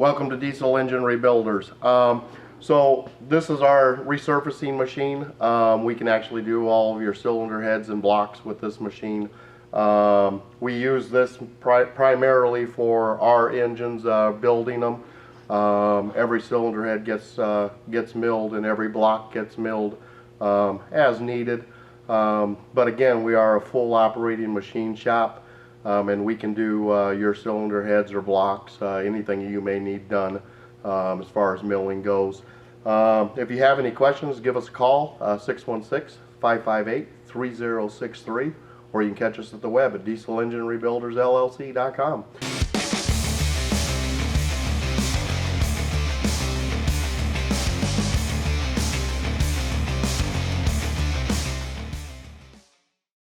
Welcome to Diesel Engine Rebuilders. So this is our resurfacing machine. We can actually do all of your cylinder heads and blocks with this machine. We use this primarily for our engines, building them. Every cylinder head gets milled and every block gets milled as needed. But again, we are a full operating machine shop. And we can do your cylinder heads or blocks, anything you may need done as far as milling goes. If you have any questions, give us a call, 616-558-3063, or you can catch us at the web at dieselenginerebuildersllc.com.